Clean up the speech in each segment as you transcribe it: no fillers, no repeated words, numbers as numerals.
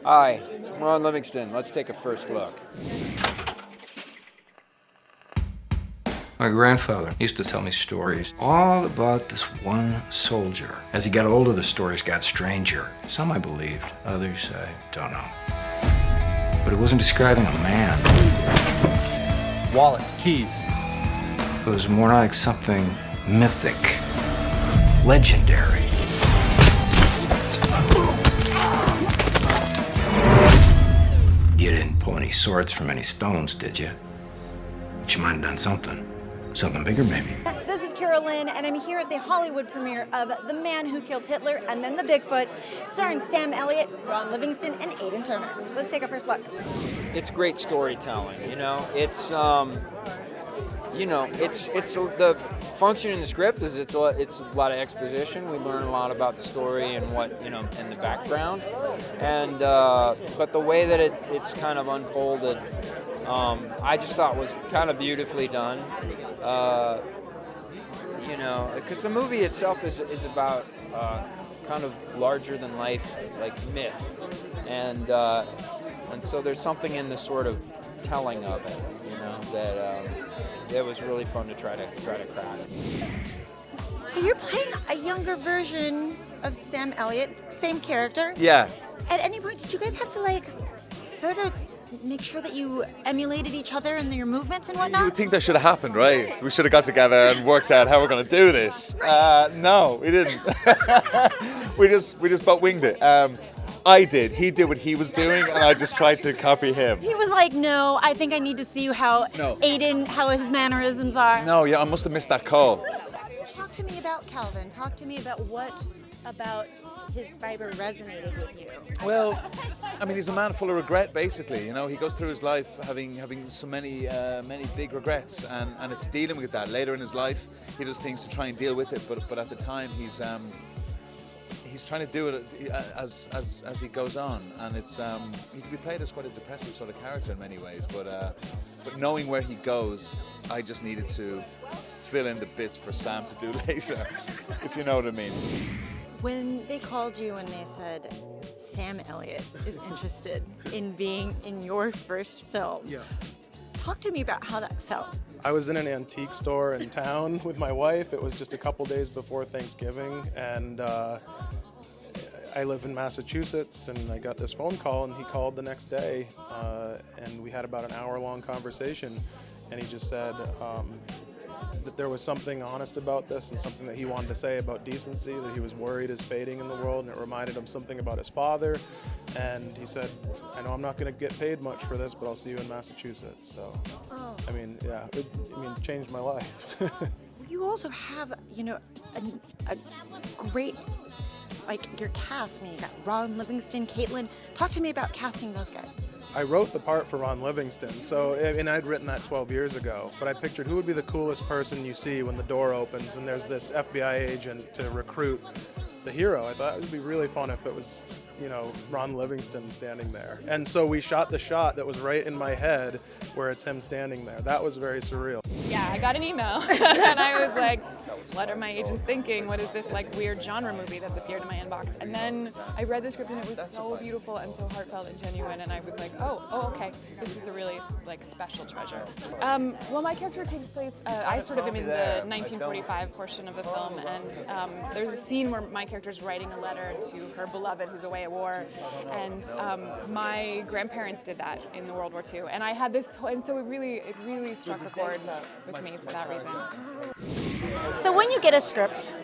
Hi, we're on Livingston. Let's take a first look. My grandfather used to tell me stories all about this one soldier. As he got older, the stories got stranger. Some I believed, others I don't know. But it wasn't describing a man. Wallet, keys. It was more like something mythic, legendary. You didn't pull any swords from any stones, did you? But you might have done something. Something bigger, maybe. This is KIYRA LYNN, and I'm here at the Hollywood premiere of The Man Who Killed Hitler and Then the Bigfoot, starring Sam Elliott, Ron Livingston, and Aidan Turner. Let's take a first look. It's great storytelling, you know. It's the function in the script is it's a lot of exposition. We learn a lot about the story and what in the background, and but the way that it's kind of unfolded, I just thought was kind of beautifully done. Because the movie itself is about kind of larger than life, like myth, and so there's something in the sort of telling of it, that was really fun to try to crack. So you're playing a younger version of Sam Elliott, same character. Yeah. At any point, did you guys have to sort of make sure that you emulated each other in your movements and whatnot? You would think that should have happened, right? We should have got together and worked out how we're going to do this. No, we didn't. we just butt winged it. I did. He did what he was doing, and I just tried to copy him. He was like, no, I think I need to see how Aidan, how his mannerisms are. No, yeah, I must have missed that call. Talk to me about Calvin. Talk to me about what about his fiber resonated with you. Well, I mean, he's a man full of regret, basically. He goes through his life having so many big regrets, and it's dealing with that. Later in his life, he does things to try and deal with it, but at the time, he's trying to do it as he goes on, and it's he can be played as quite a depressive sort of character in many ways. But knowing where he goes, I just needed to fill in the bits for Sam to do later, if you know what I mean. When they called you and they said, Sam Elliott is interested in being in your first film, talk to me about how that felt. I was in an antique store in town with my wife. It was just a couple days before Thanksgiving, and I live in Massachusetts, and I got this phone call, and he called the next day, and we had about an hour-long conversation, and he just said that there was something honest about this and something that he wanted to say about decency, that he was worried is fading in the world, and it reminded him something about his father. And he said, I know I'm not going to get paid much for this, but I'll see you in Massachusetts. So, I mean, yeah, it changed my life. You also have, a great, your cast. I mean, you got Ron Livingston, Caitlin. Talk to me about casting those guys. I wrote the part for Ron Livingston, and I'd written that 12 years ago, but I pictured who would be the coolest person you see when the door opens and there's this FBI agent to recruit the hero. I thought it would be really fun if it was, Ron Livingston standing there. And so we shot the shot that was right in my head where it's him standing there. That was very surreal. Yeah, I got an email and I was like, what are my agents thinking? What is this weird genre movie that's appeared in my inbox? And then I read the script and it was so beautiful and so heartfelt and genuine, and I was like, oh, okay, this is a really special treasure. Well, my character takes place, I sort of am in the 1945 portion of the film, and there's a scene where my character's writing a letter to her beloved who's away at war, and my grandparents did that in the World War II, and I had this, and so it really struck a chord with me for that reason. So when you get a script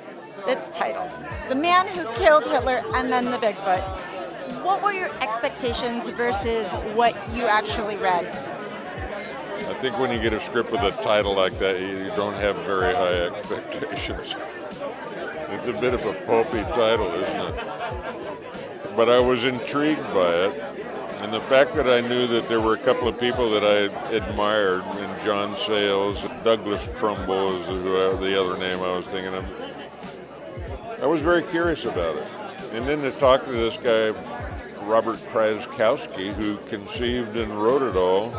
that's titled The Man Who Killed Hitler and Then the Bigfoot, what were your expectations versus what you actually read? I think when you get a script with a title like that, you don't have very high expectations. It's a bit of a pulpy title, isn't it? But I was intrigued by it, and the fact that I knew that there were a couple of people that I admired, in John Sayles, Douglas Trumbull is the other name I was thinking of. I was very curious about it. And then to talk to this guy, Robert Krzylowski, who conceived and wrote it all,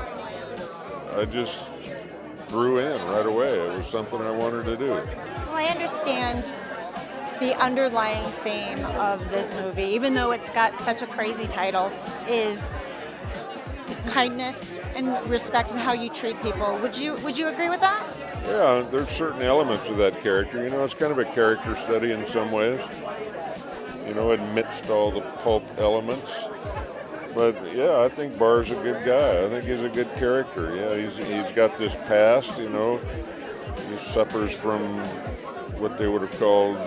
I just threw in right away. It was something I wanted to do. Well, I understand the underlying theme of this movie, even though it's got such a crazy title, is kindness and respect and how you treat people. Would you agree with that? Yeah, there's certain elements of that character. You know, it's kind of a character study in some ways. You know, amidst all the pulp elements. But yeah, I think Barr's a good guy. I think he's a good character. Yeah, he's got this past. You know, he suffers from what they would have called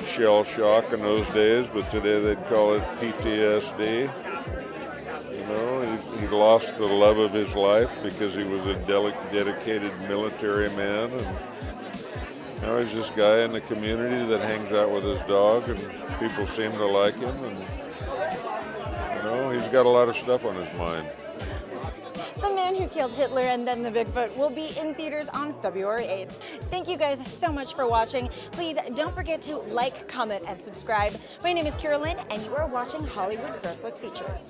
shell shock in those days, but today they'd call it PTSD. You know, he lost the love of his life because he was a dedicated military man, and now he's this guy in the community that hangs out with his dog, and people seem to like him, and you know, he's got a lot of stuff on his mind. The Man Who Killed Hitler and Then the Bigfoot will be in theaters on February 8th. Thank you guys so much for watching. Please don't forget to like, comment, and subscribe. My name is KIYRA LYNN, and you are watching Hollywood First Look Features.